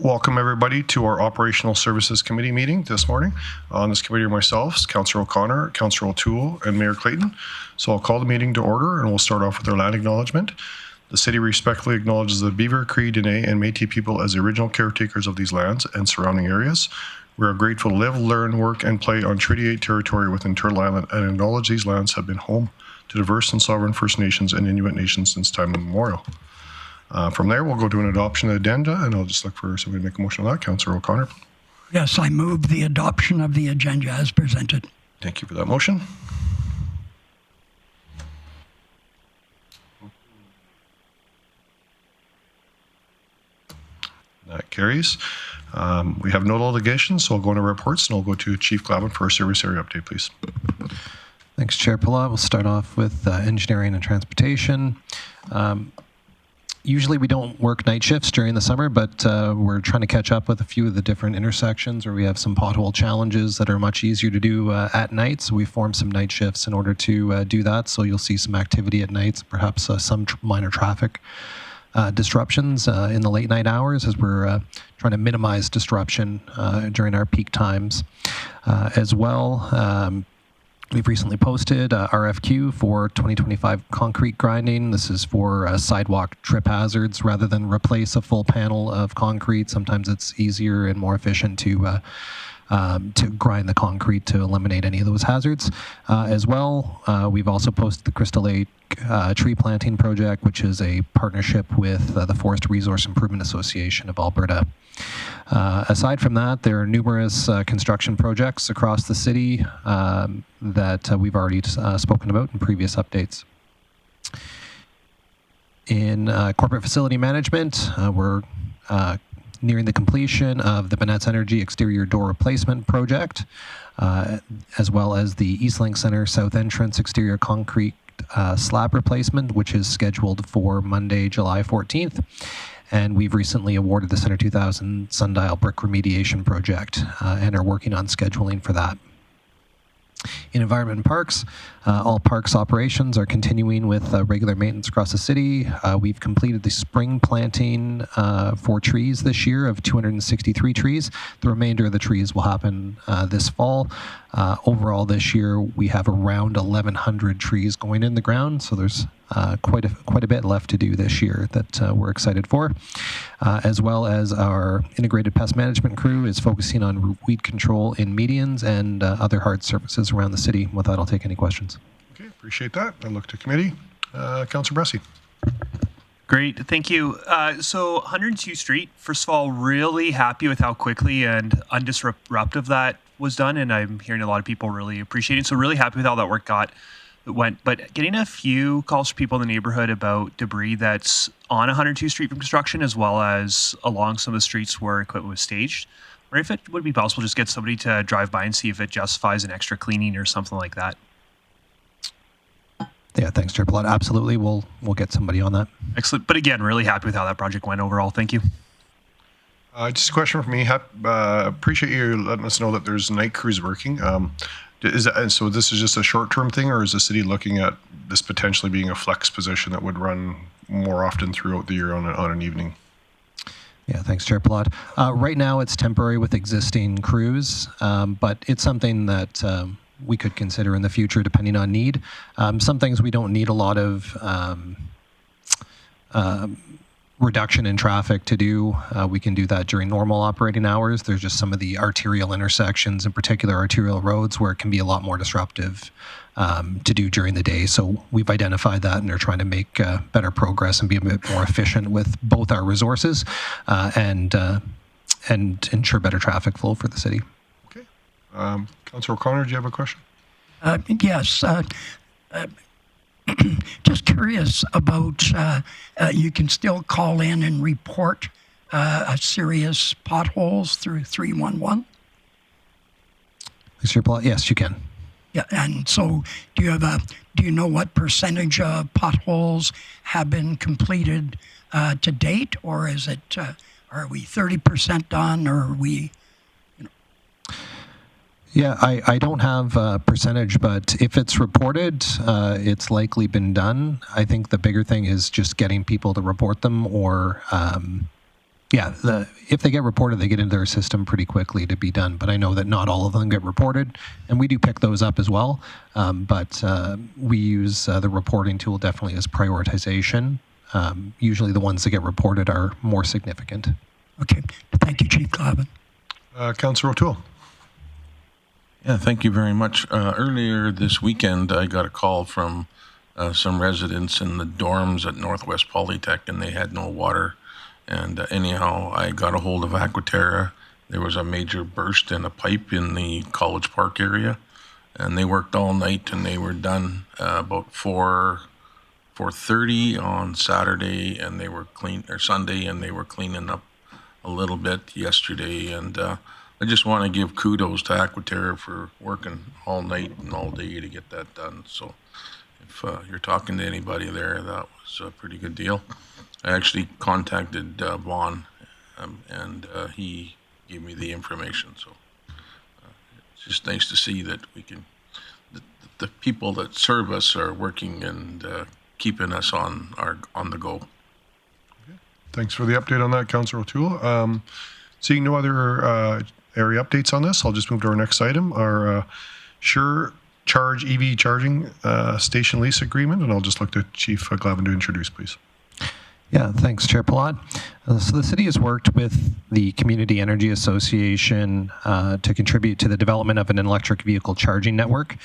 Welcome everybody to our Operational Services Committee meeting this morning. On this committee are myself, Councillor O'Connor, Councillor O'Toole, and Mayor Clayton. So I'll call the meeting to order and we'll start off with our land acknowledgement. The city respectfully acknowledges the Beaver, Cree, Dene, and Métis people as the original caretakers of these lands and surrounding areas. We are grateful to live, learn, work, and play on Treaty 8 territory within Turtle Island and acknowledge these lands have been home to diverse and sovereign First Nations and Inuit nations since time immemorial. From there, we'll go to an adoption of the agenda, and I'll just look for somebody to make a motion on that. Councillor O'Connor. Yes, I move the adoption of the agenda as presented. Thank you for that motion. That carries. We have no obligations, so I'll go into reports, and I'll go to Chief Glavin for a service area update, please. Thanks, Chair Palat. We'll start off with engineering and transportation. Usually we don't work night shifts during the summer, but we're trying to catch up with a few of the different intersections where we have some pothole challenges that are much easier to do at night. So we formed some night shifts in order to do that. So you'll see some activity at nights, perhaps some minor traffic disruptions in the late night hours as we're trying to minimize disruption during our peak times. As well, we've recently posted RFQ for 2025 concrete grinding. This is for sidewalk trip hazards rather than replace a full panel of concrete. Sometimes it's easier and more efficient to grind the concrete to eliminate any of those hazards. As well, we've also posted the Crystal Lake tree planting project, which is a partnership with the Forest Resource Improvement Association of Alberta. Aside from that, there are numerous construction projects across the city that we've already spoken about in previous updates. In corporate facility management, we're nearing the completion of the Bennett's Energy exterior door replacement project, as well as the Eastlink Center south entrance exterior concrete slab replacement, which is scheduled for Monday, July 14th. And we've recently awarded the Center 2000 Sundial brick remediation project and are working on scheduling for that. In environment and parks, all parks operations are continuing with regular maintenance across the city. We've completed the spring planting for trees this year of 263 trees. The remainder of the trees will happen this fall. Overall this year, we have around 1,100 trees going in the ground, so there's quite a bit left to do this year that we're excited for. As well as our integrated pest management crew is focusing on weed control in medians and other hard surfaces around the city. With that, I'll take any questions. Okay, appreciate that. I look to committee. Councillor Bressie. Great, thank you. So 102 Street, first of all, really happy with how quickly and undisruptive that was done, and I'm hearing a lot of people really appreciate it. So really happy with how that work went. But getting a few calls from people in the neighborhood about debris that's on 102 Street from construction, as well as along some of the streets where equipment was staged, or if it would be possible, just get somebody to drive by and see if it justifies an extra cleaning or something like that. Yeah, thanks, Chair Palat. Absolutely, we'll get somebody on that. Excellent. But again, really happy with how that project went overall. Thank you. Just a question from me. Appreciate you letting us know that there's night crews working. So this is just a short-term thing, or is the city looking at this potentially being a flex position that would run more often throughout the year on an evening? Yeah, thanks, Chair Palat. Right now, it's temporary with existing crews, but it's something that we could consider in the future depending on need. Some things we don't need a lot of reduction in traffic to do. We can do that during normal operating hours. There's just some of the arterial intersections, in particular arterial roads, where it can be a lot more disruptive to do during the day. So we've identified that and are trying to make better progress and be a bit more efficient with both our resources and ensure better traffic flow for the city. Okay. Councillor O'Connor, do you have a question? Yes. Just curious about, you can still call in and report serious potholes through 311? Mr. Palat, yes, you can. Yeah, and so do you know what percentage of potholes have been completed to date, or is it, are we 30% done, or are we, Yeah, I don't have a percentage, but if it's reported, it's likely been done. I think the bigger thing is just getting people to report them, or Yeah, if they get reported, they get into their system pretty quickly to be done. But I know that not all of them get reported, and we do pick those up as well. But we use the reporting tool definitely as prioritization. Usually the ones that get reported are more significant. Okay. Thank you, Chief Glavin. Councillor O'Toole. Yeah, thank you very much. Earlier this weekend, I got a call from some residents in the dorms at Northwest Polytech, and they had no water. And anyhow, I got a hold of Aquaterra. There was a major burst in a pipe in the College Park area, and they worked all night, and they were done about 4:30 on Saturday, and they were Sunday, and they were cleaning up a little bit yesterday. And I just want to give kudos to Aquaterra for working all night and all day to get that done. So if you're talking to anybody there, that was a pretty good deal. I actually contacted Vaughn, and he gave me the information. So it's just nice to see that we can, the people that serve us are working and keeping us on the go. Okay. Thanks for the update on that, Councillor O'Toole. Seeing no other area updates on this, I'll just move to our next item, our Sure Charge EV charging station lease agreement, and I'll just look to Chief Glavin to introduce, please. Yeah, thanks, Chair Palat. So the city has worked with the Community Energy Association to contribute to the development of an electric vehicle charging network.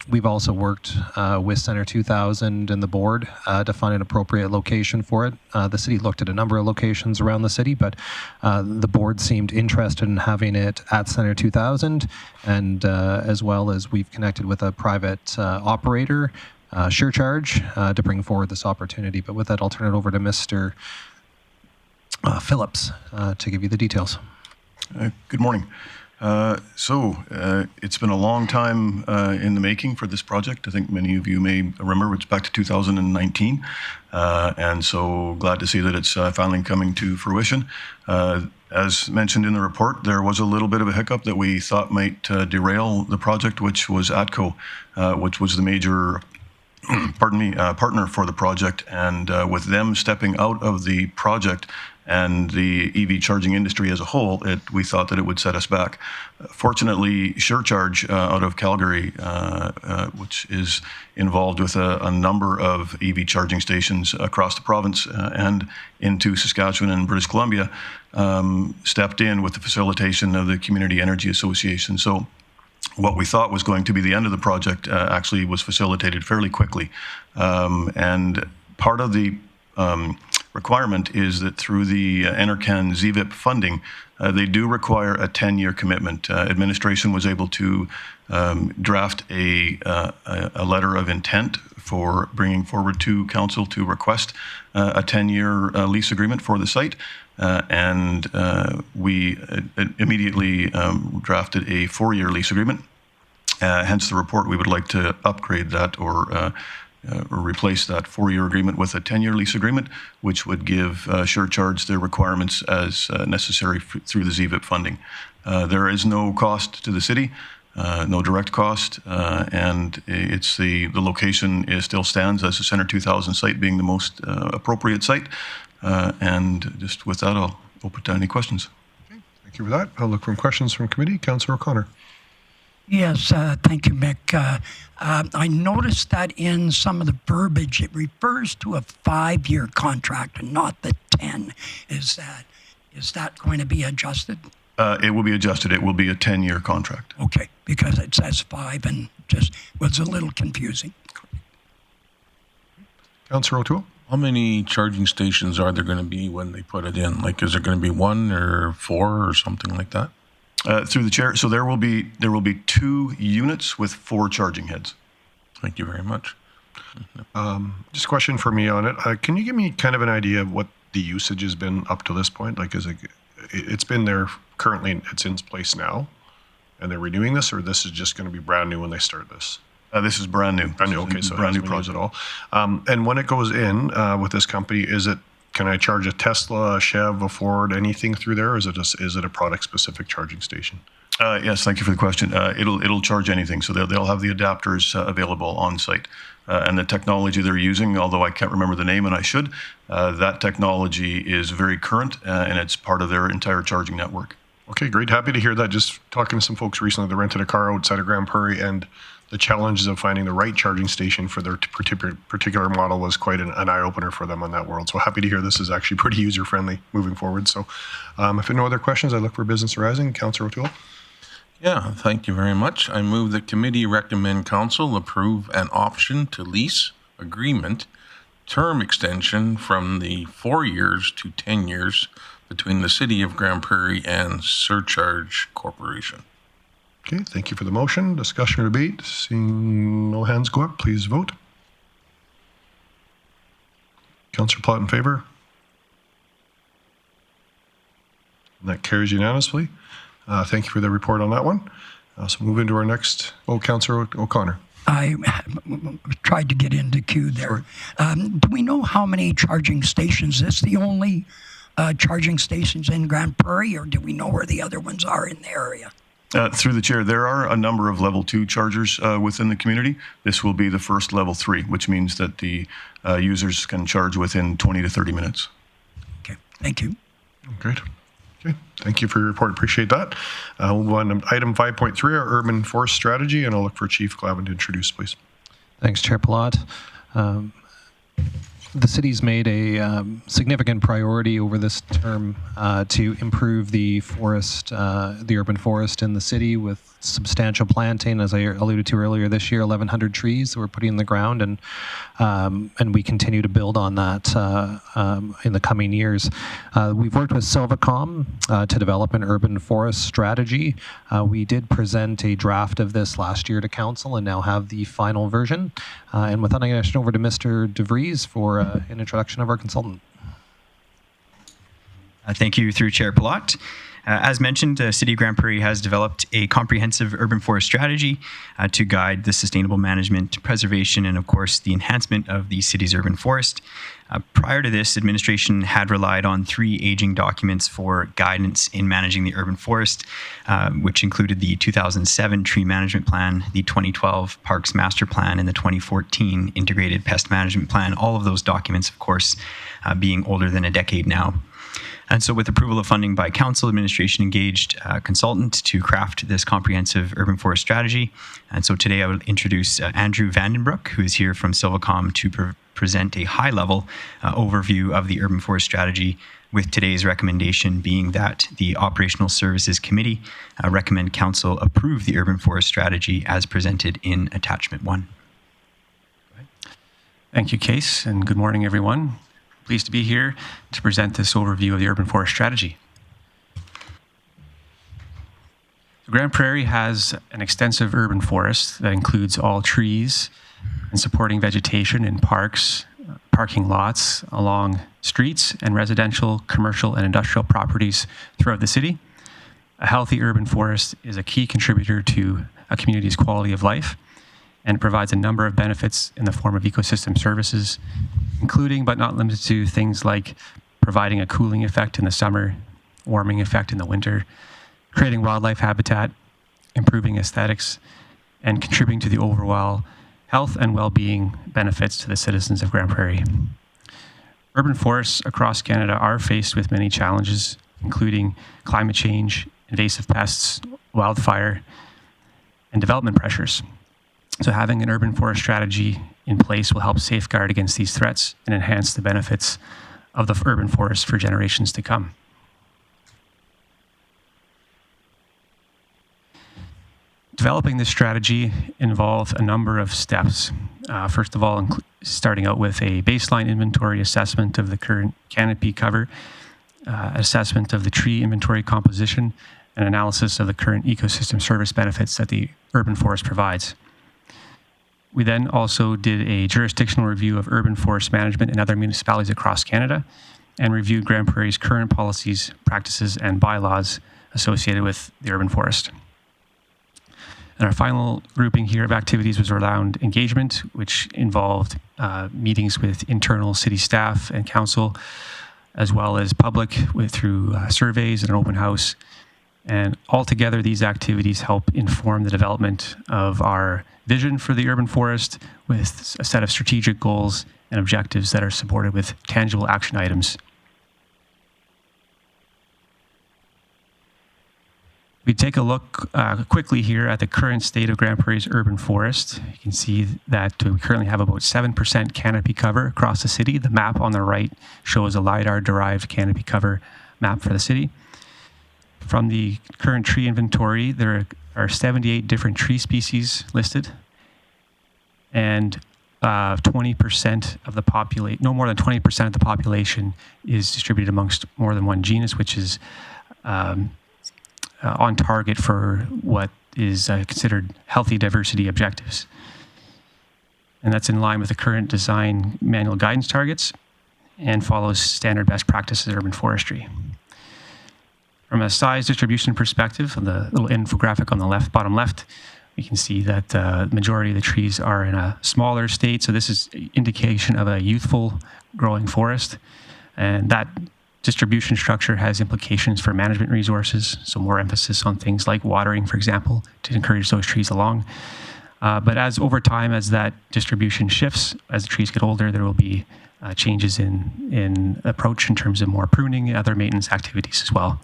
We've also worked with Center 2000 and the board to find an appropriate location for it. The city looked at a number of locations around the city, but the board seemed interested in having it at Center 2000, and as well as we've connected with a private operator, Sure Charge, to bring forward this opportunity. But with that, I'll turn it over to Mr. Phillips to give you the details. Good morning. It's been a long time in the making for this project. I think many of you may remember it's back to 2019. And so glad to see that it's finally coming to fruition. As mentioned in the report, there was a little bit of a hiccup that we thought might derail the project, which was ATCO, which was the major partner for the project. And with them stepping out of the project and the EV charging industry as a whole, we thought that it would set us back. Fortunately, Sure Charge out of Calgary, which is involved with a number of EV charging stations across the province and into Saskatchewan and British Columbia, stepped in with the facilitation of the Community Energy Association. So what we thought was going to be the end of the project actually was facilitated fairly quickly. And part of the requirement is that through the NRCan ZVIP funding, they do require a 10-year commitment. Administration was able to draft a letter of intent for bringing forward to council to request a 10-year lease agreement for the site. And we immediately drafted a 4-year lease agreement. Hence the report, we would like to upgrade that or replace that 4-year agreement with a 10-year lease agreement, which would give Sure Charge their requirements as necessary through the ZVIP funding. There is no cost to the city, no direct cost, and it's the location still stands as the Center 2000 site being the most appropriate site. And just with that, I'll open to any questions. Okay, thank you for that. I'll look for questions from committee. Councillor O'Connor. Yes, thank you, Mick. I noticed that in some of the verbiage, it refers to a 5-year contract and not the 10. Is that going to be adjusted? It will be adjusted. It will be a 10-year contract. Okay, because it says 5 and just was a little confusing. Councillor O'Toole. How many charging stations are there going to be when they put it in? Like, is there going to be 1 or 4 or something like that? Through the chair, so there will be 2 units with 4 charging heads. Thank you very much. Just a question for me on it. Can you give me kind of an idea of what the usage has been up to this point? Like, it's been there currently, it's in place now, and they're renewing this, or this is just going to be brand new when they start this? This is brand new. Brand new, okay, so brand new project project at all. And when it goes in with this company, can I charge a Tesla, a Chev, a Ford, anything through there, or is it a product-specific charging station? Yes, thank you for the question. It'll charge anything, so they'll have the adapters available on site. And the technology they're using, although I can't remember the name and I should, that technology is very current and it's part of their entire charging network. Okay, great. Happy to hear that. Just talking to some folks recently that rented a car outside of Grande Prairie, and the challenges of finding the right charging station for their particular model was quite an eye-opener for them on that world. So happy to hear this is actually pretty user-friendly moving forward. So if there are no other questions, I look for business arising. Councillor O'Toole. Yeah, thank you very much. I move the committee recommend council approve an option to lease agreement term extension from the 4 years to 10 years between the City of Grande Prairie and Surcharge Corporation. Okay, thank you for the motion. Discussion or debate? Seeing no hands go up, please vote. Councillor Plott in favor? And that carries unanimously. Thank you for the report on that one. So move into our next. Oh, Councillor O'Connor. I tried to get into queue there. Do we know how many charging stations? Is this the only charging stations in Grande Prairie, or do we know where the other ones are in the area? Through the chair, there are a number of level 2 chargers within the community. This will be the first level 3, which means that the users can charge within 20 to 30 minutes. Okay, thank you. Great. Okay, thank you for your report. Appreciate that. We'll move on to item 5.3, our urban forest strategy, and I'll look for Chief Glavin to introduce, please. Thanks, Chair Palat. The city's made a significant priority over this term to improve the forest, the urban forest in the city with substantial planting. As I alluded to earlier this year, 1,100 trees that we're putting in the ground, and we continue to build on that in the coming years. We've worked with Silvacom to develop an urban forest strategy. We did present a draft of this last year to council and now have the final version. And with that, I'm going to turn over to Mr. DeVries for an introduction of our consultant. Thank you, through Chair Palat. As mentioned, City of Grande Prairie has developed a comprehensive urban forest strategy to guide the sustainable management, preservation, and of course, the enhancement of the city's urban forest. Prior to this, administration had relied on 3 aging documents for guidance in managing the urban forest, which included the 2007 Tree Management Plan, the 2012 Parks Master Plan, and the 2014 Integrated Pest Management Plan. All of those documents, of course, being older than a decade now. And so with approval of funding by council, administration engaged a consultant to craft this comprehensive urban forest strategy. And so today I will introduce Andrew Vandenbroek, who is here from Silvacom to present a high-level overview of the urban forest strategy, with today's recommendation being that the Operational Services Committee recommend council approve the urban forest strategy as presented in Attachment 1. Thank you, Case, and good morning, everyone. Pleased to be here to present this overview of the urban forest strategy. Grande Prairie has an extensive urban forest that includes all trees and supporting vegetation in parks, parking lots along streets, and residential, commercial, and industrial properties throughout the city. A healthy urban forest is a key contributor to a community's quality of life and provides a number of benefits in the form of ecosystem services, including but not limited to things like providing a cooling effect in the summer, warming effect in the winter, creating wildlife habitat, improving aesthetics, and contributing to the overall health and well-being benefits to the citizens of Grande Prairie. Urban forests across Canada are faced with many challenges, including climate change, invasive pests, wildfire, and development pressures. So having an urban forest strategy in place will help safeguard against these threats and enhance the benefits of the urban forest for generations to come. Developing this strategy involves a number of steps. First of all, starting out with a baseline inventory assessment of the current canopy cover, assessment of the tree inventory composition, and analysis of the current ecosystem service benefits that the urban forest provides. We then also did a jurisdictional review of urban forest management in other municipalities across Canada and reviewed Grande Prairie's current policies, practices, and bylaws associated with the urban forest. And our final grouping here of activities was around engagement, which involved meetings with internal city staff and council, as well as public through surveys and an open house, And altogether, these activities help inform the development of our vision for the urban forest with a set of strategic goals and objectives that are supported with tangible action items. We take a look quickly here at the current state of Grande Prairie's urban forest. You can see that we currently have about 7% canopy cover across the city. The map on the right shows a LiDAR-derived canopy cover map for the city. From the current tree inventory, there are 78 different tree species listed, and 20% of the population, no more than 20% of the population is distributed amongst more than one genus, which is on target for what is considered healthy diversity objectives. And that's in line with the current design manual guidance targets and follows standard best practices in urban forestry. From a size distribution perspective, on the little infographic on the left, bottom left, we can see that the majority of the trees are in a smaller state. So this is indication of a youthful growing forest. And that distribution structure has implications for management resources, so more emphasis on things like watering, for example, to encourage those trees along. But as over time, as that distribution shifts, as the trees get older, there will be changes in approach in terms of more pruning and other maintenance activities as well.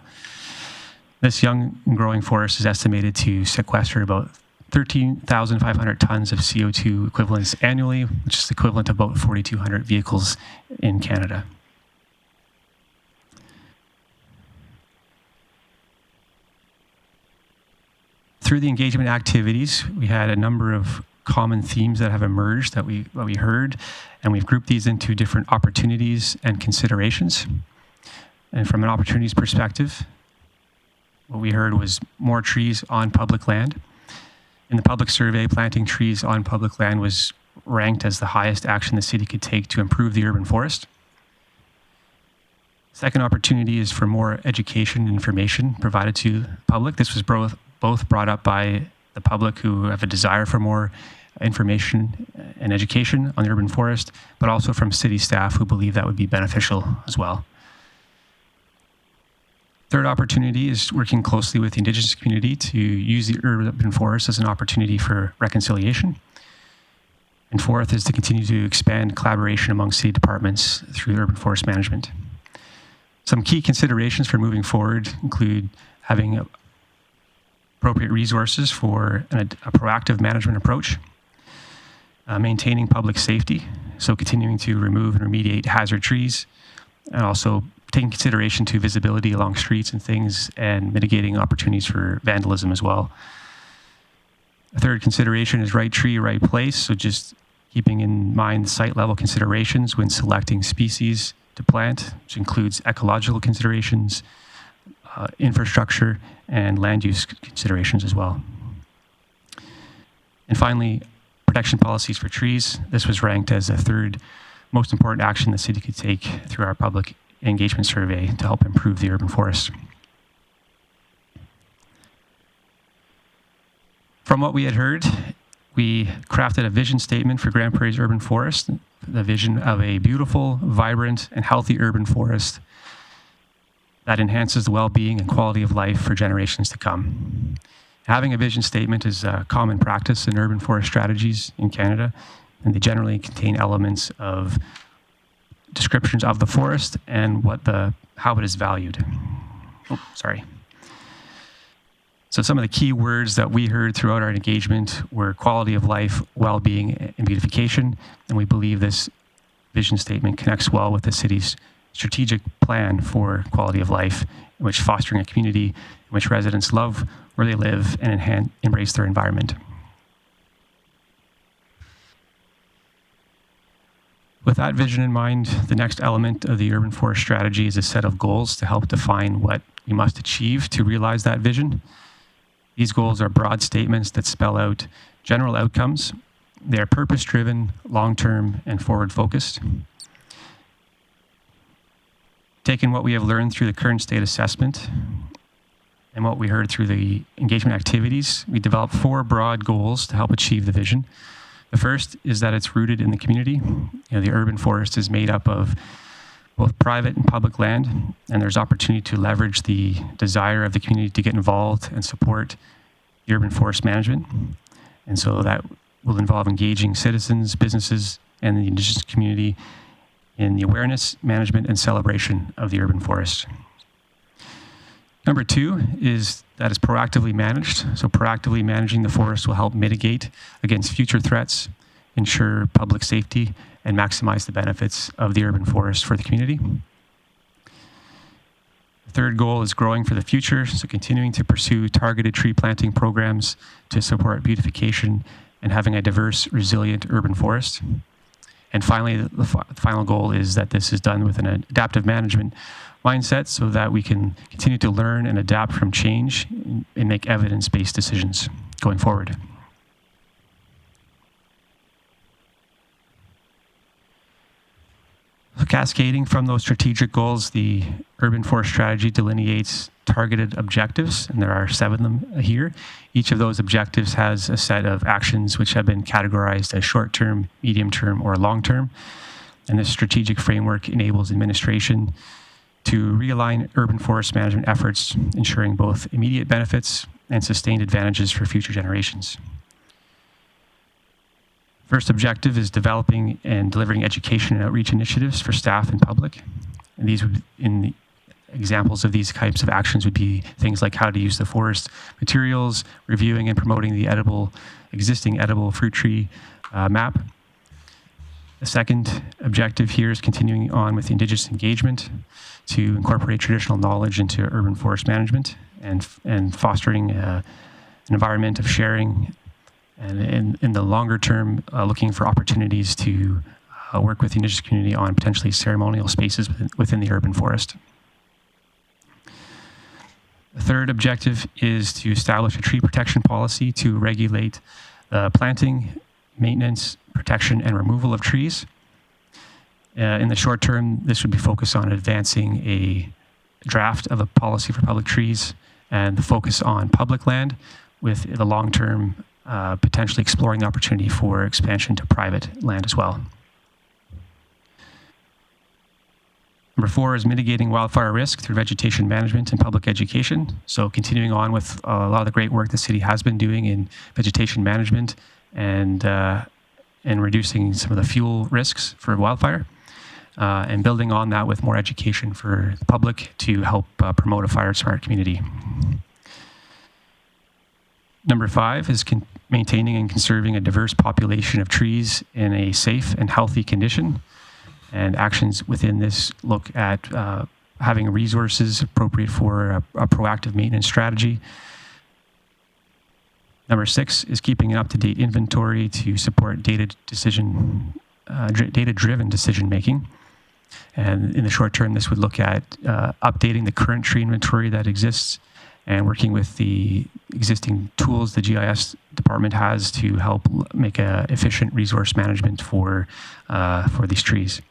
This young and growing forest is estimated to sequester about 13,500 tons of CO2 equivalents annually, which is equivalent to about 4,200 vehicles in Canada. Through the engagement activities, we had a number of common themes that have emerged that we heard, and we've grouped these into different opportunities and considerations. And from an opportunities perspective, what we heard was more trees on public land. In the public survey, planting trees on public land was ranked as the highest action the city could take to improve the urban forest. Second opportunity is for more education and information provided to the public. This was both brought up by the public who have a desire for more information and education on the urban forest, but also from city staff who believe that would be beneficial as well. Third opportunity is working closely with the Indigenous community to use the urban forest as an opportunity for reconciliation. And fourth is to continue to expand collaboration among city departments through urban forest management. Some key considerations for moving forward include having appropriate resources for a proactive management approach, maintaining public safety, so continuing to remove and remediate hazard trees, and also taking consideration to visibility along streets and things, and mitigating opportunities for vandalism as well. A third consideration is right tree, right place, so just keeping in mind site level considerations when selecting species to plant, which includes ecological considerations, infrastructure, and land use considerations as well. And finally, protection policies for trees. This was ranked as the third most important action the city could take through our public engagement survey to help improve the urban forest. From what we had heard, we crafted a vision statement for Grande Prairie's urban forest, the vision of a beautiful, vibrant, and healthy urban forest that enhances the well-being and quality of life for generations to come. Having a vision statement is a common practice in urban forest strategies in Canada, and they generally contain elements of descriptions of the forest and how it is valued. Oh, sorry. So some of the key words that we heard throughout our engagement were quality of life, well-being, and beautification, and we believe this vision statement connects well with the city's strategic plan for quality of life, in which fostering a community in which residents love where they live and embrace their environment. With that vision in mind, the next element of the urban forest strategy is a set of goals to help define what we must achieve to realize that vision. These goals are broad statements that spell out general outcomes. They are purpose-driven, long-term, and forward-focused. Taking what we have learned through the current state assessment and what we heard through the engagement activities, we developed 4 broad goals to help achieve the vision. The first is that it's rooted in the community. The urban forest is made up of both private and public land, and there's opportunity to leverage the desire of the community to get involved and support the urban forest management. And so that will involve engaging citizens, businesses, and the Indigenous community in the awareness, management, and celebration of the urban forest. Number 2 is that it's proactively managed. So proactively managing the forest will help mitigate against future threats, ensure public safety, and maximize the benefits of the urban forest for the community. The third goal is growing for the future, so continuing to pursue targeted tree planting programs to support beautification and having a diverse, resilient urban forest. And finally, the final goal is that this is done with an adaptive management mindset so that we can continue to learn and adapt from change and make evidence-based decisions going forward. So cascading from those strategic goals, the urban forest strategy delineates targeted objectives, and there are 7 of them here. Each of those objectives has a set of actions which have been categorized as short-term, medium-term, or long-term. And this strategic framework enables administration to realign urban forest management efforts, ensuring both immediate benefits and sustained advantages for future generations. First objective is developing and delivering education and outreach initiatives for staff and public. And these would, examples of these types of actions would be things like how to use the forest materials, reviewing and promoting the existing edible fruit tree map. The second objective here is continuing on with Indigenous engagement to incorporate traditional knowledge into urban forest management and fostering an environment of sharing, and in the longer term, looking for opportunities to work with the Indigenous community on potentially ceremonial spaces within the urban forest. The third objective is to establish a tree protection policy to regulate planting, maintenance, protection, and removal of trees. In the short term, this would be focused on advancing a draft of a policy for public trees and the focus on public land, with the long term potentially exploring the opportunity for expansion to private land as well. Number 4 is mitigating wildfire risk through vegetation management and public education. So continuing on with a lot of the great work the city has been doing in vegetation management and reducing some of the fuel risks for wildfire, and building on that with more education for the public to help promote a fire-smart community. Number 5 is maintaining and conserving a diverse population of trees in a safe and healthy condition. And actions within this look at having resources appropriate for a proactive maintenance strategy. Number 6 is keeping an up-to-date inventory to support data-driven decision making. And in the short term, this would look at updating the current tree inventory that exists and working with the existing tools the GIS department has to help make efficient resource management for these trees.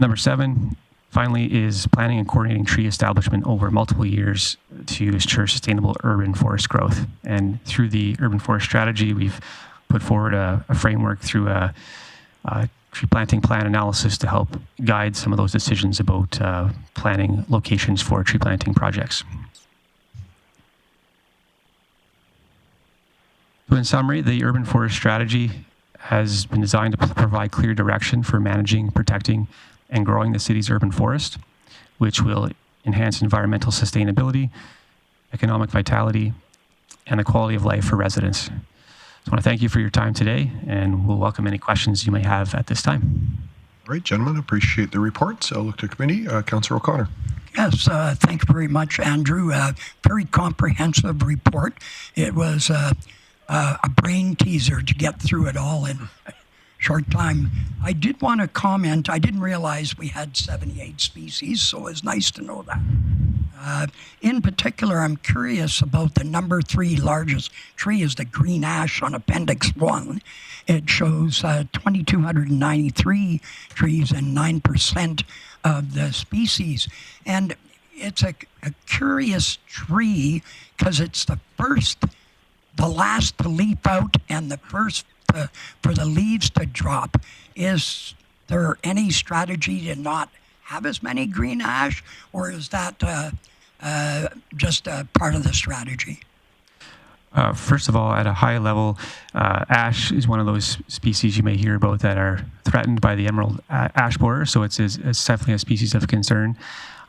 Number 7, finally, is planning and coordinating tree establishment over multiple years to ensure sustainable urban forest growth. And through the urban forest strategy, we've put forward a framework through a tree planting plan analysis to help guide some of those decisions about planning locations for tree planting projects. So in summary, the urban forest strategy has been designed to provide clear direction for managing, protecting, and growing the city's urban forest, which will enhance environmental sustainability, economic vitality, and the quality of life for residents. So I want to thank you for your time today, and we'll welcome any questions you may have at this time. All right, gentlemen, appreciate the reports. I'll look to committee. Councillor O'Connor. Yes, thank you very much, Andrew. Very comprehensive report. It was a brain teaser to get through it all in a short time. I did want to comment. I didn't realize we had 78 species, so it's nice to know that. In particular, I'm curious about the number 3 largest tree is the green ash on Appendix 1. It shows 2,293 trees and 9% of the species. And it's a curious tree because it's the last to leaf out and the first for the leaves to drop. Is there any strategy to not have as many green ash, or is that just a part of the strategy? First of all, at a high level, ash is one of those species you may hear about that are threatened by the emerald ash borer, so it's definitely a species of concern.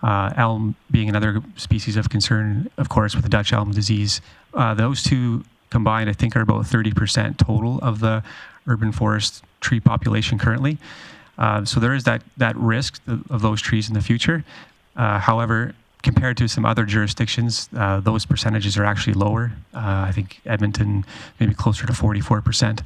Elm being another species of concern, of course, with the Dutch elm disease. Those two combined, I think, are about 30% total of the urban forest tree population currently. So there is that risk of those trees in the future. However, compared to some other jurisdictions, those percentages are actually lower. I think Edmonton maybe closer to 44%,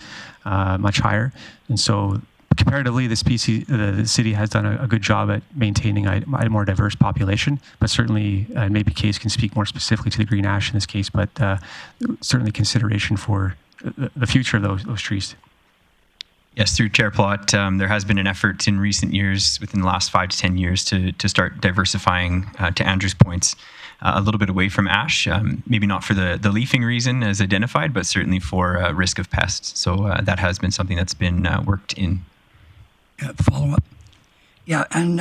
much higher. And so comparatively, the city has done a good job at maintaining a more diverse population, but certainly maybe Case can speak more specifically to the green ash in this case, but certainly consideration for the future of those trees. Yes, through Chair Plot, there has been an effort in recent years, within the last 5 to 10 years, to start diversifying, to Andrew's points, a little bit away from ash, maybe not for the leafing reason as identified, but certainly for risk of pests. So that has been something that's been worked in. Follow up. Yeah, and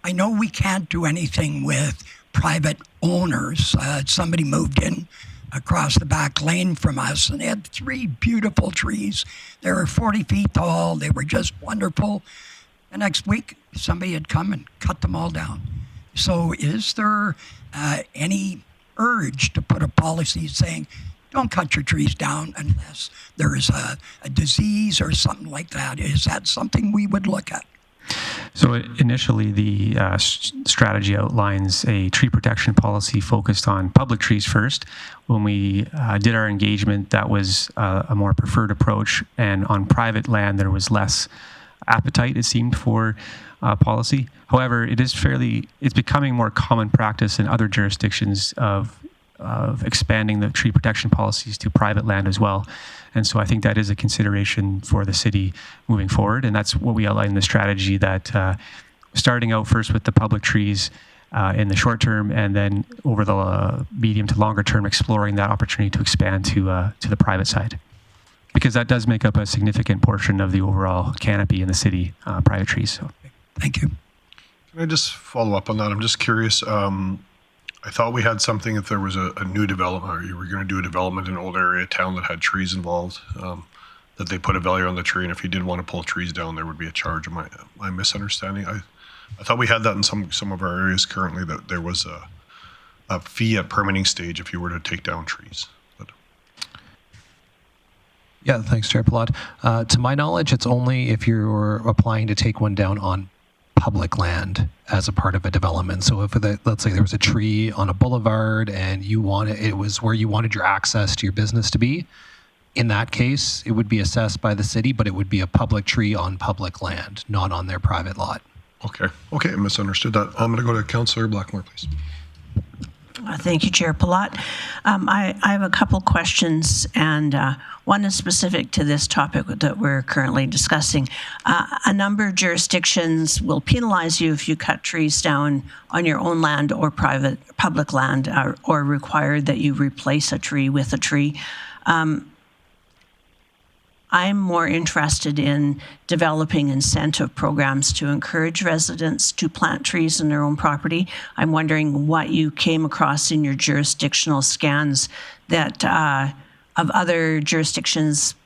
I know we can't do anything with private owners. Somebody moved in across the back lane from us, and they had 3 beautiful trees. They were 40 feet tall. They were just wonderful. The next week, somebody had come and cut them all down. So is there any urge to put a policy saying, don't cut your trees down unless there is a disease or something like that? Is that something we would look at? So initially, the strategy outlines a tree protection policy focused on public trees first. When we did our engagement, that was a more preferred approach, and on private land, there was less appetite, it seemed, for policy. However, it's becoming more common practice in other jurisdictions of expanding the tree protection policies to private land as well. And so I think that is a consideration for the city moving forward. And that's what we outlined in the strategy, that starting out first with the public trees in the short term, and then over the medium to longer term, exploring that opportunity to expand to the private side. Because that does make up a significant portion of the overall canopy in the city, private trees. So. Thank you. Can I just follow up on that? I'm just curious. I thought we had something, if there was a new development, or you were going to do a development in an old area of town that had trees involved, that they put a value on the tree, and if you did want to pull trees down, there would be a charge. Am I misunderstanding? I thought we had that in some of our areas currently, that there was a fee at permitting stage if you were to take down trees. But. Yeah, thanks, Chair Palat. To my knowledge, it's only if you're applying to take one down on public land as a part of a development. So if let's say there was a tree on a boulevard and it was where you wanted your access to your business to be, in that case, it would be assessed by the city, but it would be a public tree on public land, not on their private lot. Okay, I misunderstood that. I'm going to go to Councillor Blackmore, please. Thank you, Chair Palat. I have a couple questions, and one is specific to this topic that we're currently discussing. A number of jurisdictions will penalize you if you cut trees down on your own land or public land, or require that you replace a tree with a tree. I'm more interested in developing incentive programs to encourage residents to plant trees in their own property. I'm wondering what you came across in your jurisdictional scans that of other jurisdictions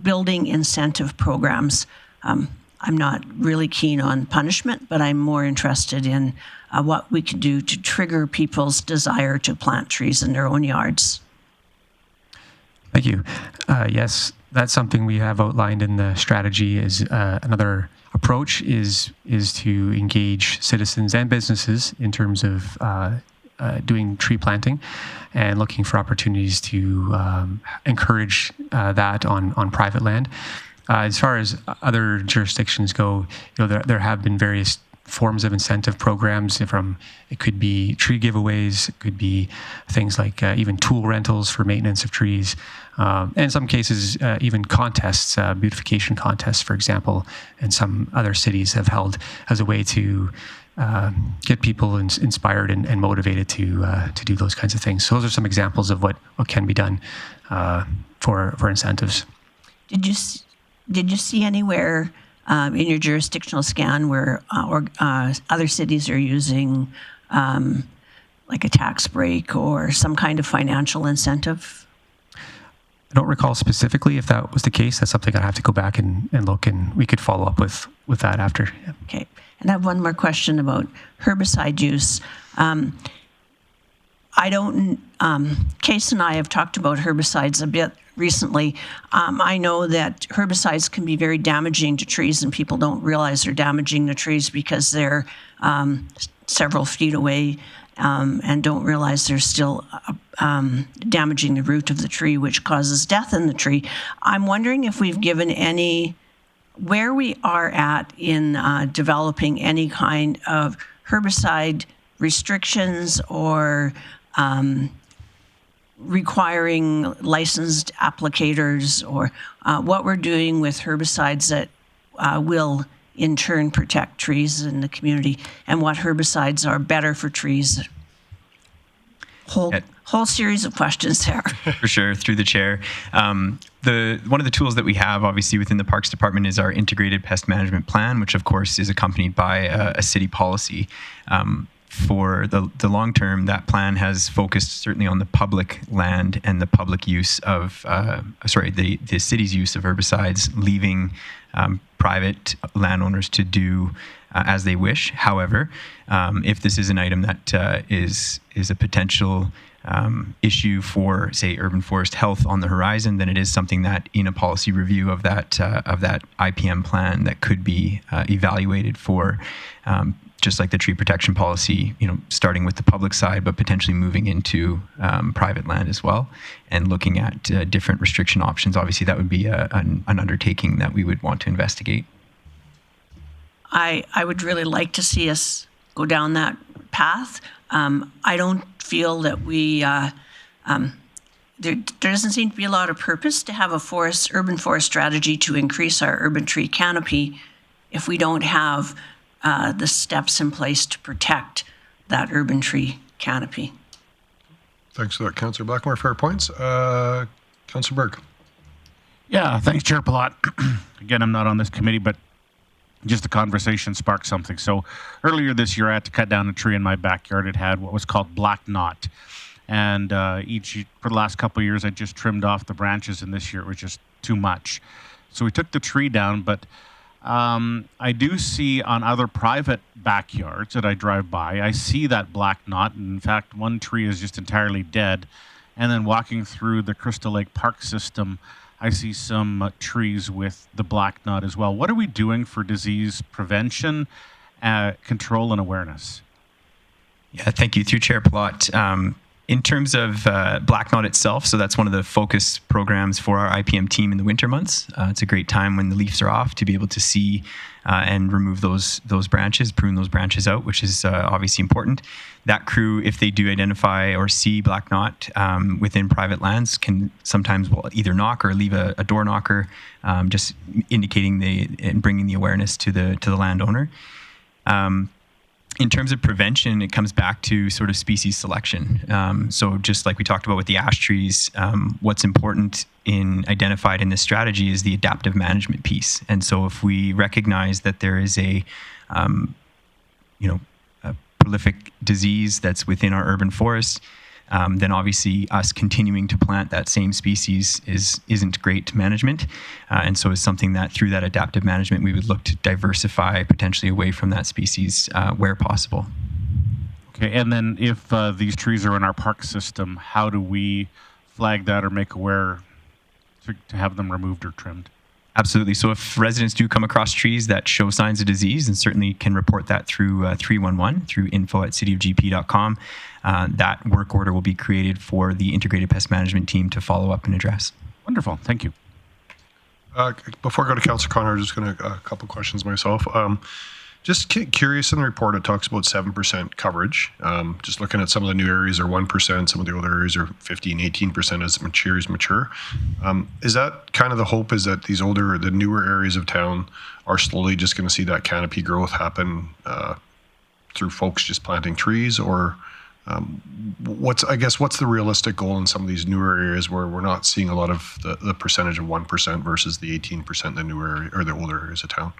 building incentive programs. I'm not really keen on punishment, but I'm more interested in what we can do to trigger people's desire to plant trees in their own yards. Thank you. Yes. That's something we have outlined in the strategy. Is another approach is to engage citizens and businesses in terms of doing tree planting and looking for opportunities to encourage that on private land. As far as other jurisdictions go, there have been various forms of incentive programs. It could be tree giveaways, it could be things like even tool rentals for maintenance of trees, and in some cases even contests, beautification contests, for example, and some other cities have held as a way to get people inspired and motivated to do those kinds of things. So those are some examples of what can be done for incentives. Did you see anywhere in your jurisdictional scan where other cities are using like a tax break or some kind of financial incentive? I don't recall specifically if that was the case. That's something I'd have to go back and look, and we could follow up with that after. Yeah. Okay. And I have one more question about herbicide use. Case and I have talked about herbicides a bit recently. I know that herbicides can be very damaging to trees, and people don't realize they're damaging the trees because they're several feet away and don't realize they're still damaging the root of the tree, which causes death in the tree. I'm wondering if we've given where we are at in developing any kind of herbicide restrictions or requiring licensed applicators, or what we're doing with herbicides that will in turn protect trees in the community, and what herbicides are better for trees. Whole series of questions there. For sure, through the chair. One of the tools that we have, obviously, within the Parks Department is our integrated pest management plan, which of course is accompanied by a city policy. For the long term, that plan has focused certainly on the public land and the public use of, the city's use of herbicides, leaving private landowners to do as they wish. However, if this is an item that is a potential issue for, say, urban forest health on the horizon, then it is something that in a policy review of that IPM plan that could be evaluated for, just like the tree protection policy, starting with the public side, but potentially moving into private land as well, and looking at different restriction options. Obviously, that would be an undertaking that we would want to investigate. I would really like to see us go down that path. I don't feel that there doesn't seem to be a lot of purpose to have a urban forest strategy to increase our urban tree canopy if we don't have the steps in place to protect that urban tree canopy. Thanks for that, Councillor Blackmore. Fair points. Councillor Berg. Yeah, thanks, Chair Palat. Again, I'm not on this committee, but just the conversation sparked something. So earlier this year, I had to cut down a tree in my backyard. It had what was called black knot. And for the last couple of years, I just trimmed off the branches, and this year it was just too much. So we took the tree down, but I do see on other private backyards that I drive by, I see that black knot. And in fact, one tree is just entirely dead. And then walking through the Crystal Lake Park system, I see some trees with the black knot as well. What are we doing for disease prevention, control, and awareness? Yeah, thank you. Through Chair Palat. In terms of black knot itself, so that's one of the focus programs for our IPM team in the winter months. It's a great time when the leaves are off to be able to see and remove those branches, prune those branches out, which is obviously important. That crew, if they do identify or see black knot within private lands, can sometimes either knock or leave a door knocker, just indicating and bringing the awareness to the landowner. In terms of prevention, it comes back to sort of species selection. So just like we talked about with the ash trees, what's important identified in this strategy is the adaptive management piece. And so if we recognize that there is a prolific disease that's within our urban forests, then obviously us continuing to plant that same species isn't great management. And so it's something that through that adaptive management, we would look to diversify potentially away from that species where possible. Okay, and then if these trees are in our park system, how do we flag that or make aware to have them removed or trimmed? Absolutely. So if residents do come across trees that show signs of disease, and certainly can report that through 311, through info@cityofgp.com, that work order will be created for the integrated pest management team to follow up and address. Wonderful. Thank you. Before I go to Councillor Connor, I'm just going to a couple questions myself. Just curious, in the report, it talks about 7% coverage. Just looking at some of the new areas are 1%, some of the older areas are 15, 18% as areas mature. Is that kind of the hope, is that the newer areas of town are slowly just going to see that canopy growth happen through folks just planting trees? Or what's the realistic goal in some of these newer areas where we're not seeing a lot of the percentage of 1% versus the 18% in the newer area or the older areas of town?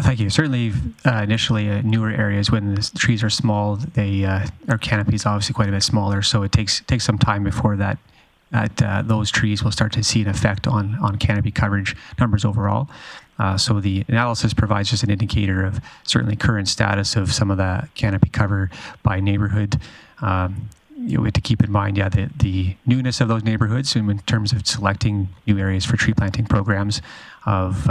Thank you. Certainly, initially, newer areas, when the trees are small, our canopy is obviously quite a bit smaller, so it takes some time before those trees will start to see an effect on canopy coverage numbers overall. So the analysis provides just an indicator of certainly current status of some of the canopy cover by neighborhood. We have to keep in mind, the newness of those neighborhoods in terms of selecting new areas for tree planting programs, of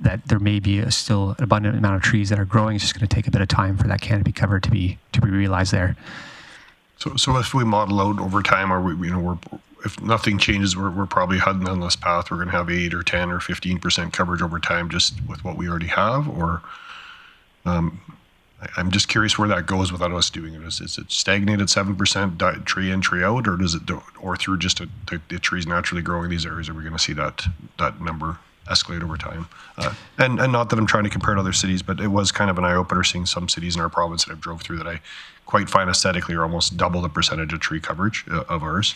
that there may be still an abundant amount of trees that are growing. It's just going to take a bit of time for that canopy cover to be realized there. So if we model out over time, if nothing changes, we're probably heading on this path. We're going to have 8 or 10 or 15% coverage over time, just with what we already have, or I'm just curious where that goes without us doing it. Is it stagnated at 7% tree in, tree out, or or through just the trees naturally growing in these areas, are we going to see that number escalate over time? And not that I'm trying to compare to other cities, but it was kind of an eye-opener seeing some cities in our province that I've drove through that I quite find aesthetically are almost double the percentage of tree coverage of ours.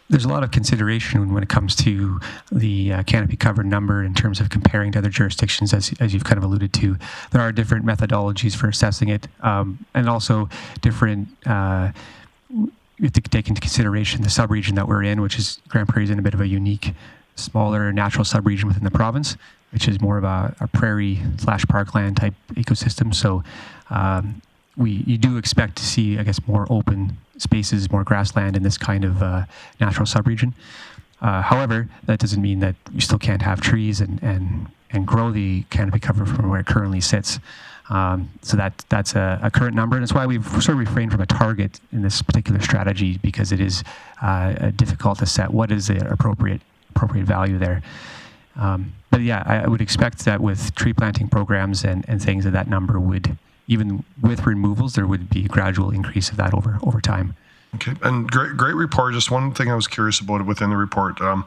There's a lot of consideration when it comes to the canopy cover number in terms of comparing to other jurisdictions, as you've kind of alluded to. There are different methodologies for assessing it, and also different. You have to take into consideration the subregion that we're in, which is Grande Prairie is in a bit of a unique, smaller natural subregion within the province, which is more of a prairie/parkland type ecosystem. So you do expect to see, I guess, more open spaces, more grassland in this kind of natural subregion. However, that doesn't mean that you still can't have trees and grow the canopy cover from where it currently sits. So that's a current number, and that's why we've sort of refrained from a target in this particular strategy, because it is difficult to set what is the appropriate value there. But yeah, I would expect that with tree planting programs and things, that number would, even with removals, there would be a gradual increase of that over time. Okay, and great report. Just one thing I was curious about within the report, I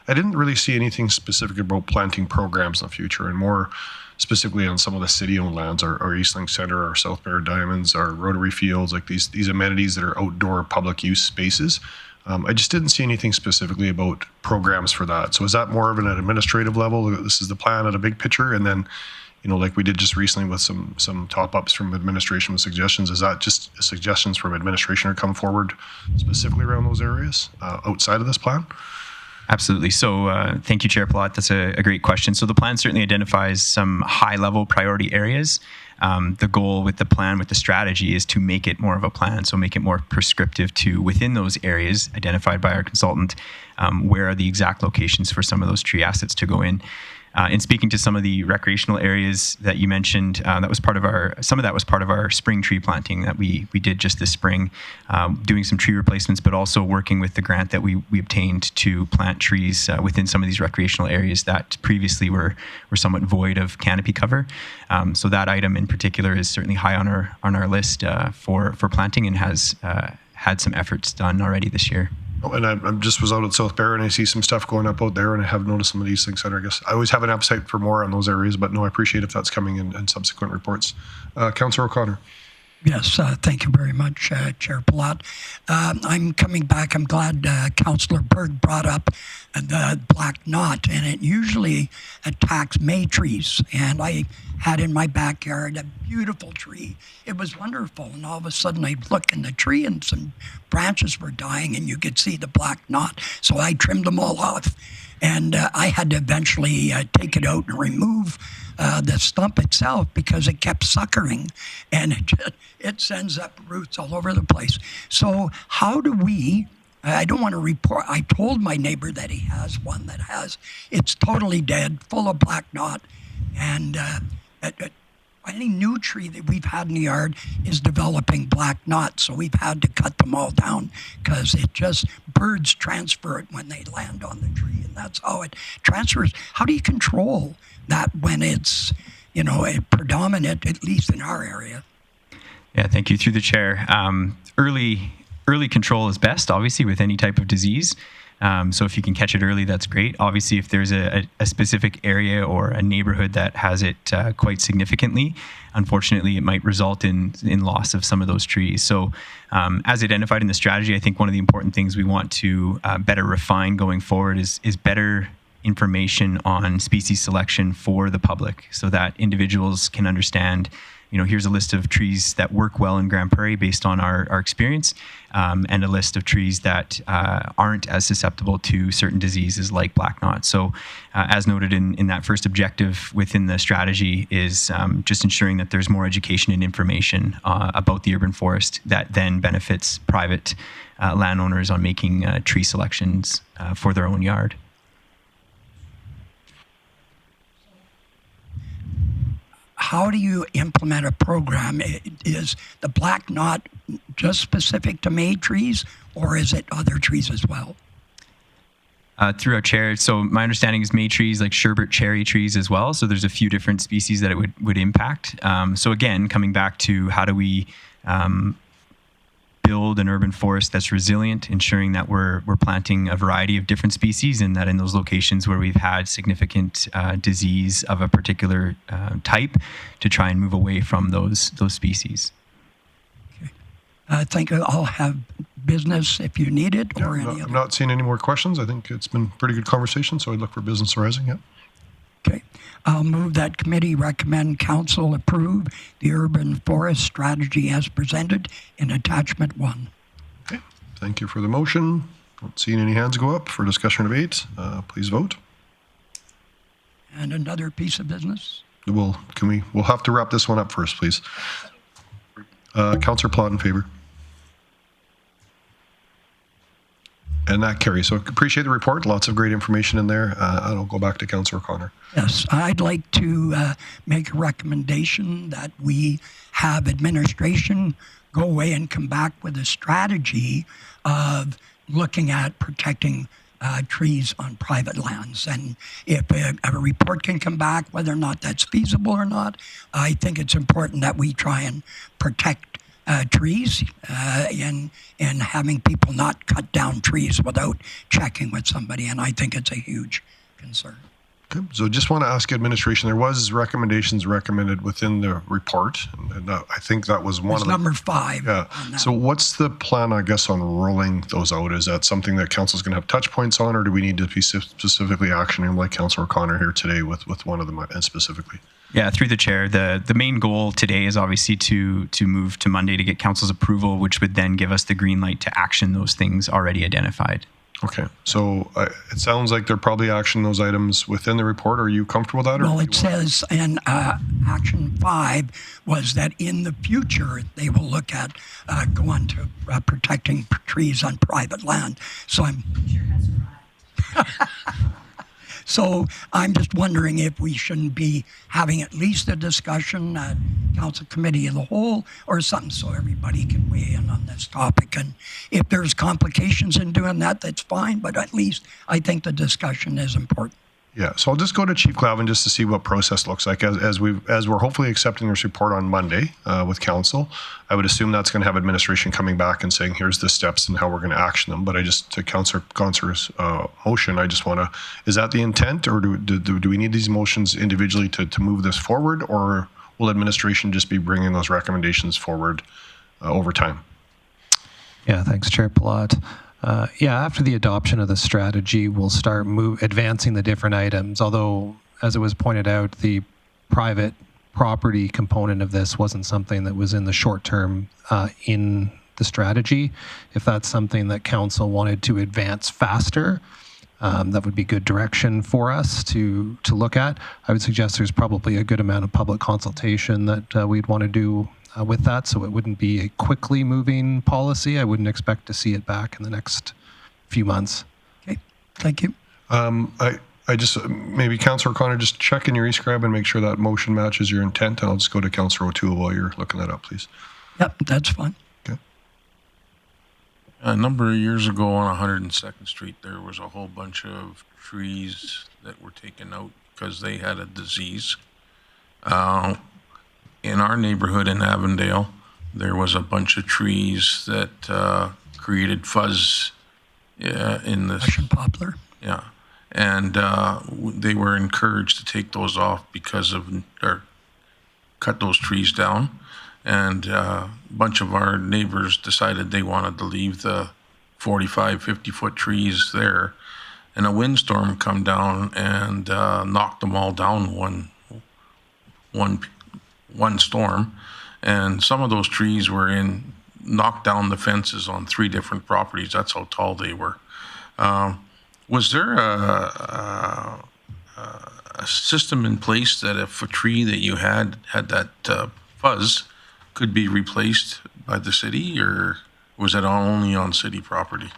didn't really see anything specific about planting programs in the future, and more specifically on some of the city-owned lands, our Eastlink Center, our South Bear Diamonds, our Rotary Fields, like these amenities that are outdoor public use spaces. I just didn't see anything specifically about programs for that. So is that more of an administrative level? This is the plan at a big picture, and then, like we did just recently with some top-ups from administration with suggestions, is that just suggestions from administration are come forward specifically around those areas outside of this plan? Absolutely. So thank you, Chair Palat. That's a great question. So the plan certainly identifies some high-level priority areas. The goal with the plan, with the strategy, is to make it more of a plan, so make it more prescriptive to, within those areas identified by our consultant, where are the exact locations for some of those tree assets to go in. In speaking to some of the recreational areas that you mentioned, some of that was part of our spring tree planting that we did just this spring, doing some tree replacements, but also working with the grant that we obtained to plant trees within some of these recreational areas that previously were somewhat void of canopy cover. So that item in particular is certainly high on our list for planting, and has had some efforts done already this year. Oh, and I just was out at South Bear, and I see some stuff going up out there, and I have noticed some of these things. And I guess I always have an appetite for more on those areas, but no, I appreciate if that's coming in subsequent reports. Councillor O'Connor. Yes, thank you very much, Chair Palat. I'm coming back. I'm glad Councillor Berg brought up the black knot, and it usually attacks May trees. And I had in my backyard a beautiful tree. It was wonderful, and all of a sudden I'd look in the tree and some branches were dying, and you could see the black knot. So I trimmed them all off, and I had to eventually take it out and remove the stump itself, because it kept suckering, and it sends up roots all over the place. So how do we, I don't want to report, I told my neighbor that he has one that it's totally dead, full of black knot, and any new tree that we've had in the yard is developing black knot, so we've had to cut them all down, because birds transfer it when they land on the tree, and that's how it transfers. How do you control that when it's, predominant, at least in our area? Yeah, thank you. Through the chair. Early control is best, obviously, with any type of disease. So if you can catch it early, that's great. Obviously, if there's a specific area or a neighborhood that has it quite significantly, unfortunately, it might result in loss of some of those trees. So as identified in the strategy, I think one of the important things we want to better refine going forward is better information on species selection for the public so that individuals can understand, here's a list of trees that work well in Grande Prairie based on our experience, and a list of trees that aren't as susceptible to certain diseases like black knot. So as noted in that first objective within the strategy is just ensuring that there's more education and information about the urban forest that then benefits private landowners on making tree selections for their own yard. How do you implement a program? Is the black knot just specific to May trees, or is it other trees as well? Through our chair, so my understanding is May trees, like sherbet cherry trees as well. So there's a few different species that it would impact. So again, coming back to how do we build an urban forest that's resilient, ensuring that we're planting a variety of different species, and that in those locations where we've had significant disease of a particular type, to try and move away from those species. Okay. I think I'll have business if you need it, or any I'm not seeing any more questions. I think it's been a pretty good conversation, so I'd look for business arising. Yeah. Okay. I'll move that committee recommend council approve the urban forest strategy as presented in attachment 1. Okay. Thank you for the motion. Not seeing any hands go up for discussion or debate. Please vote. And another piece of business. We'll have to wrap this one up first, please. Councillor Plott in favor. And that carries. So appreciate the report. Lots of great information in there. I'll go back to Councillor O'Connor. Yes, I'd like to make a recommendation that we have administration go away and come back with a strategy of looking at protecting trees on private lands. And if a report can come back, whether or not that's feasible or not, I think it's important that we try and protect trees and having people not cut down trees without checking with somebody. And I think it's a huge concern. Okay, so just want to ask administration, there was recommendations recommended within the report, and I think that was one of them. Number 5. Yeah. So what's the plan, I guess, on rolling those out? Is that something that council's going to have touch points on, or do we need to be specifically actioning like Councillor O'Connor here today with one of them specifically? Yeah, through the chair, the main goal today is obviously to move to Monday to get council's approval, which would then give us the green light to action those things already identified. Okay, so it sounds like they're probably actioning those items within the report. Are you comfortable with that? Well, it says in action 5 was that in the future they will look at going to protecting trees on private land. So So I'm just wondering if we shouldn't be having at least a discussion at Council Committee of the Whole or something, so everybody can weigh in on this topic. And if there's complications in doing that, that's fine, but at least I think the discussion is important. Yeah, so I'll just go to Chief Clavin just to see what process looks like as we're hopefully accepting this report on Monday with council. I would assume that's going to have administration coming back and saying here's the steps and how we're going to action them. But I just to Councillor's motion, I just want to, is that the intent, or do we need these motions individually to move this forward, or will administration just be bringing those recommendations forward over time? Yeah, thanks, Chair Plott. After the adoption of the strategy, we'll start advancing the different items. Although, as it was pointed out, the private property component of this wasn't something that was in the short term in the strategy. If that's something that council wanted to advance faster, that would be good direction for us to look at. I would suggest there's probably a good amount of public consultation that we'd want to do with that, so it wouldn't be a quickly moving policy. I wouldn't expect to see it back in the next few months. Okay, thank you. I just, maybe Councillor O'Connor, just check in your e-scribe and make sure that motion matches your intent, and I'll just go to Councillor O'Toole while you're looking that up, please. Yep, that's fine. Okay. A number of years ago on 102nd Street, there was a whole bunch of trees that were taken out because they had a disease. In our neighborhood in Avondale, there was a bunch of trees that created fuzz in the Russian poplar. Yeah, and they were encouraged to take those off because of, or cut those trees down. And a bunch of our neighbors decided they wanted to leave the 45, 50-foot trees there. and a windstorm come down and knocked them all down one storm. And some of those trees knocked down the fences on 3 different properties. That's how tall they were. Was there a system in place that if a tree that you had that fuzz could be replaced by the city, or was it only on city property?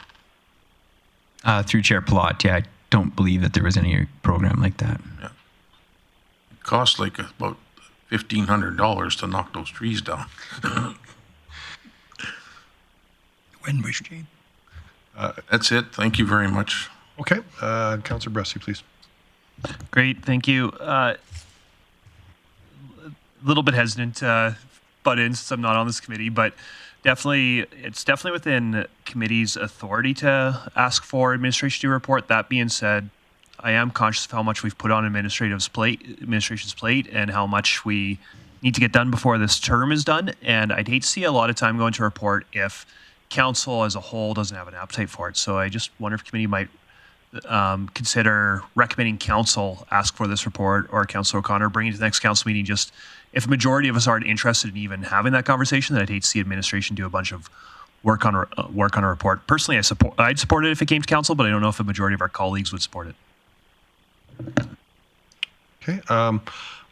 Through Chair Plot, yeah, I don't believe that there was any program like that. Yeah. It cost like about $1,500 to knock those trees down. Wind was cheap. That's it. Thank you very much. Okay. Councillor Bressy, please. Great, thank you. A little bit hesitant to butt in since I'm not on this committee, but it's definitely within committee's authority to ask for administration to report. That being said, I am conscious of how much we've put on administration's plate and how much we need to get done before this term is done. And I'd hate to see a lot of time go into a report if council as a whole doesn't have an appetite for it. So I just wonder if committee might consider recommending council ask for this report, or Councillor O'Connor bring it to the next council meeting. Just if a majority of us aren't interested in even having that conversation, then I'd hate to see administration do a bunch of work on a report. Personally, I'd support it if it came to council, but I don't know if a majority of our colleagues would support it. Okay. Well,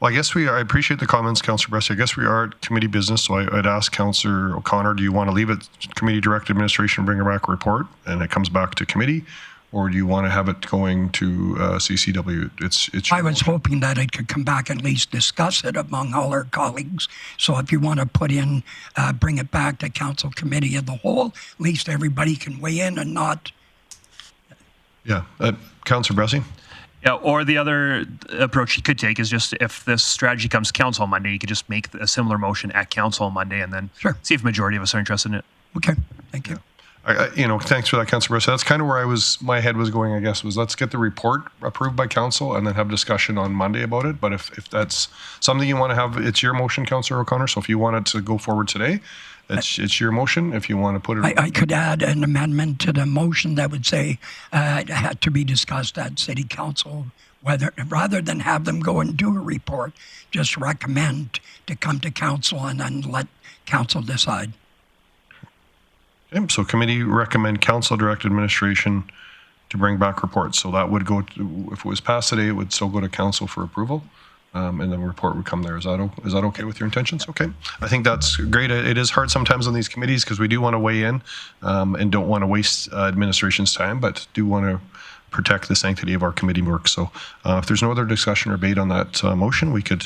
I guess I appreciate the comments, Councillor Bressy. I guess we are at committee business, so I'd ask Councillor O'Connor, do you want to leave it committee direct administration, bring back a report, and it comes back to committee? Or do you want to have it going to CCW? It's. I was hoping that it could come back and at least discuss it among all our colleagues. So if you want to bring it back to council committee of the whole, at least everybody can weigh in and not. Yeah. Councillor Bressy? Yeah, or the other approach you could take is just if this strategy comes to council on Monday, you could just make a similar motion at council on Monday and then see if a majority of us are interested in it. Okay, thank you. Thanks for that, Councillor Bressy. That's kind of where my head was going, I guess, was let's get the report approved by council and then have discussion on Monday about it. But if that's something you want to have, it's your motion, Councillor O'Connor. So if you want it to go forward today, it's your motion. If you want to put it... I could add an amendment to the motion that would say it had to be discussed at City Council, rather than have them go and do a report, just recommend to come to council and then let council decide. Okay, so committee recommend council direct administration to bring back reports. So that would go to, if it was passed today, it would still go to council for approval. And then the report would come there. Is that okay with your intentions? Okay. I think that's great. It is hard sometimes on these committees because we do want to weigh in and don't want to waste administration's time, but do want to protect the sanctity of our committee work. So if there's no other discussion or debate on that motion, we could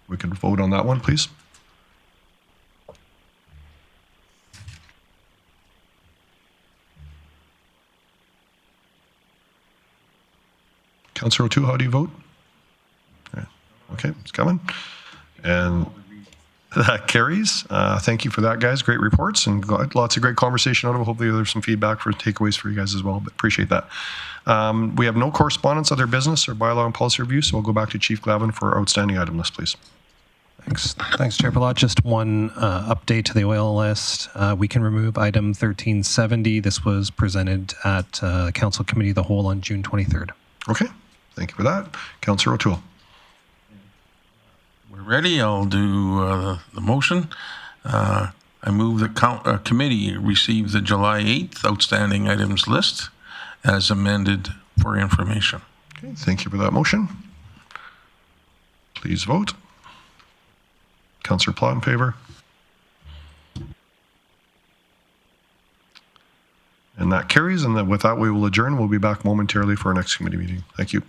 vote on that one, please. Councillor O'Toole, how do you vote? Okay, it's coming. And that carries. Thank you for that, guys. Great reports and lots of great conversation out of it. Hopefully there's some feedback for takeaways for you guys as well, but appreciate that. We have no correspondence, other business, or bylaw and policy review, so we'll go back to Chief Glavin for our outstanding item list, please. Thanks, Chair Palat. Just one update to the oil list. We can remove item 1370. This was presented at Council Committee of the Whole on June 23rd. Okay, thank you for that. Councillor O'Toole. We're ready. I'll do the motion. I move the committee receive the July 8th outstanding items list as amended for information. Okay, thank you for that motion. Please vote. Councillor Plott in favor. And that carries, and with that we will adjourn. We'll be back momentarily for our next committee meeting. Thank you.